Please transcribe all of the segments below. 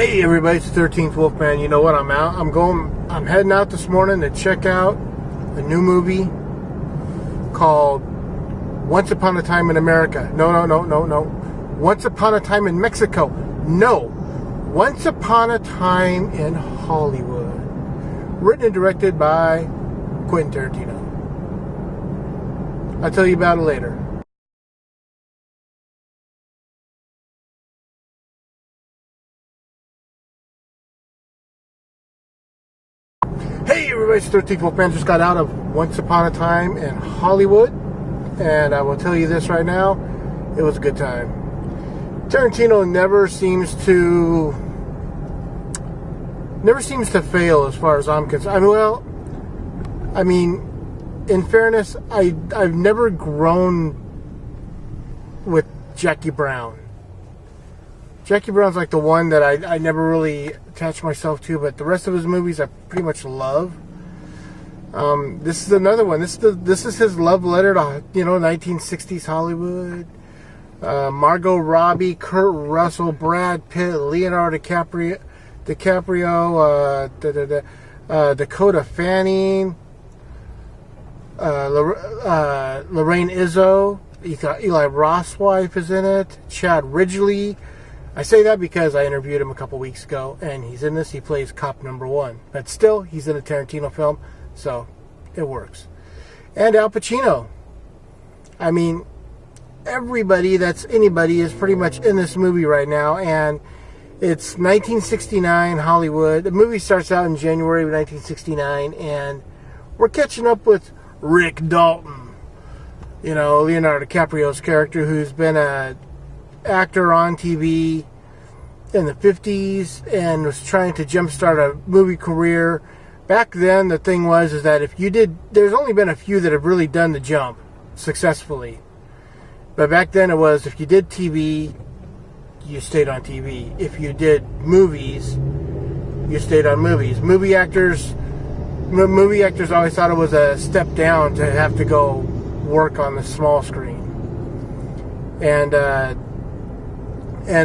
Hey everybody, it's the 13th Wolfman. You know what? I'm heading out this morning to check out a new movie called Once Upon a Time in America. No. Once Upon a Time in Mexico. No. Once Upon a Time in Hollywood. Written and directed by Quintin Tarintino. I'll tell you about it later. Hey everybody, it's 13th Wolfman. Just got out of Once Upon a Time in Hollywood, and I will tell you this right now, it was a good time. Tarantino never seems to fail as far as I'm concerned. In fairness, I've never grown with Jackie Brown. Jackie Brown's like the one that I never really attached myself to, but the rest of his movies I pretty much love. This is another one. This is his love letter to 1960s Hollywood. Margot Robbie, Kurt Russell, Brad Pitt, Leonardo DiCaprio, Dakota Fanning, Lorraine Izzo, Eli Roth's wife is in it. Chad Ridgely. I say that because I interviewed him a couple weeks ago, and he's in this. He plays cop number one. But still, he's in a Tarantino film, so it works. And Al Pacino. I mean, everybody that's anybody is pretty much in this movie right now, and it's 1969 Hollywood. The movie starts out in January of 1969, and we're catching up with Rick Dalton. Leonardo DiCaprio's character, who's been a actor on TV in the 50s and was trying to jumpstart a movie career. Back then, the thing is that there's only been a few that have really done the jump successfully. But back then it was, if you did TV, you stayed on TV. If you did movies, you stayed on movies. Movie actors always thought it was a step down to have to go work on the small screen. And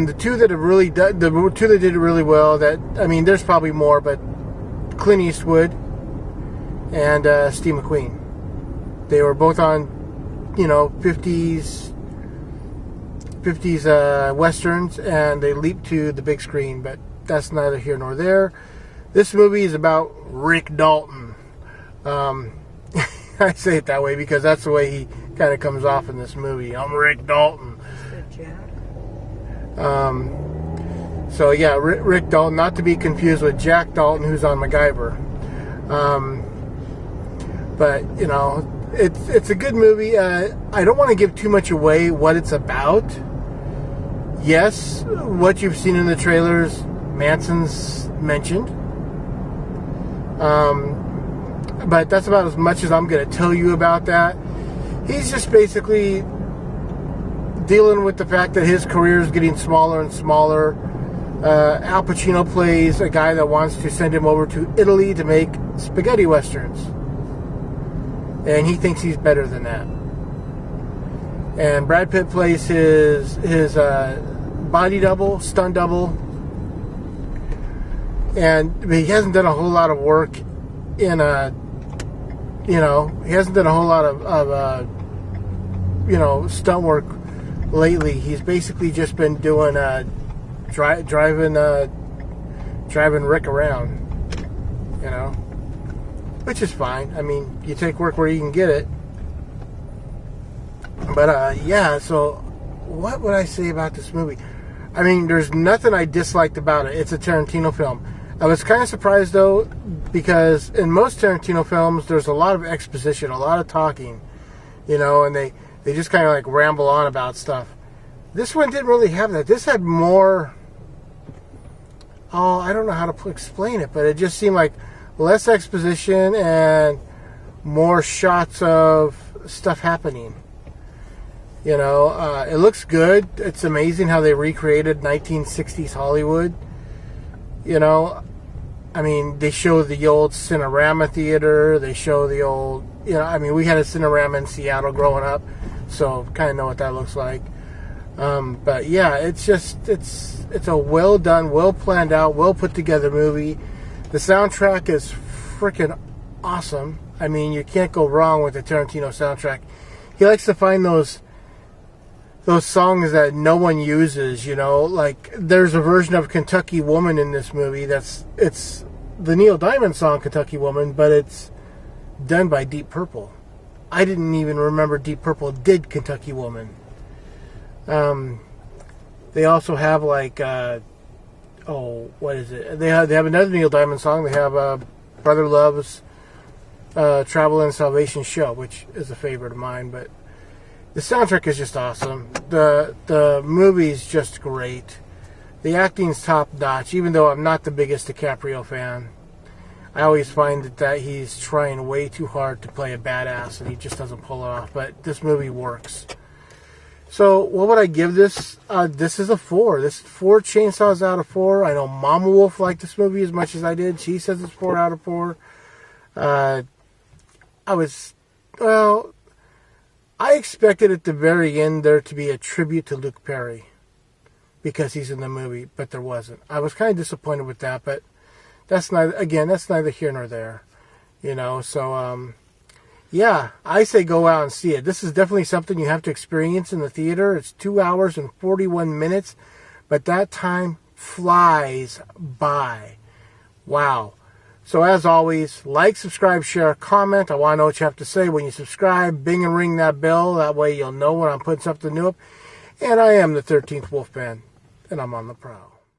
the two that did it really well, there's probably more, but Clint Eastwood and Steve McQueen. They were both on, 50s westerns, and they leaped to the big screen, but that's neither here nor there. This movie is about Rick Dalton. I say it that way because that's the way he kind of comes off in this movie. I'm Rick Dalton. Rick Dalton, not to be confused with Jack Dalton, who's on MacGyver. It's a good movie. I don't want to give too much away what it's about. Yes, what you've seen in the trailers, Manson's mentioned. But that's about as much as I'm going to tell you about that. He's just basically dealing with the fact that his career is getting smaller and smaller. Al Pacino plays a guy that wants to send him over to Italy to make spaghetti westerns. And he thinks he's better than that. And Brad Pitt plays his body double, stunt double. And he hasn't done a whole lot of work he hasn't done a whole lot of stunt work lately. He's basically just been doing driving Rick around, which is fine. I mean, you take work where you can get it. But so what would I say about this movie? I mean, there's nothing I disliked about it. It's a Tarantino film. I was kind of surprised though, because in most Tarantino films there's a lot of exposition, a lot of talking, and they just kind of like ramble on about stuff. This one didn't really have that. This had more, I don't know how to explain it, but it just seemed like less exposition and more shots of stuff happening. It looks good. It's amazing how they recreated 1960s Hollywood. They show the old Cinerama Theater. They show the old, we had a Cinerama in Seattle growing up, so kind of know what that looks like. But yeah, it's a well done, well planned out, well put together movie. The soundtrack is freaking awesome. I mean, you can't go wrong with the Tarantino soundtrack. He likes to find those songs that no one uses, you know. Like, there's a version of Kentucky Woman in this movie it's the Neil Diamond song Kentucky Woman, but it's done by Deep Purple. I didn't even remember Deep Purple did Kentucky Woman. They also have like what is it? They have another Neil Diamond song. They have Brother Love's Travel and Salvation Show, which is a favorite of mine. But the soundtrack is just awesome. The movie's just great. The acting's top notch. Even though I'm not the biggest DiCaprio fan, I always find that he's trying way too hard to play a badass, and he just doesn't pull it off. But this movie works. So, what would I give this? This is a 4. This is 4 chainsaws out of 4. I know Mama Wolf liked this movie as much as I did. She says it's 4 out of 4. I expected at the very end there to be a tribute to Luke Perry because he's in the movie, but there wasn't. I was kind of disappointed with that, but that's neither here nor there, you know. So, yeah, I say go out and see it. This is definitely something you have to experience in the theater. It's 2 hours and 41 minutes, but that time flies by. Wow. So as always, like, subscribe, share, comment. I want to know what you have to say when you subscribe. Bing and ring that bell. That way you'll know when I'm putting something new up. And I am the 13th Wolfman, and I'm on the prowl.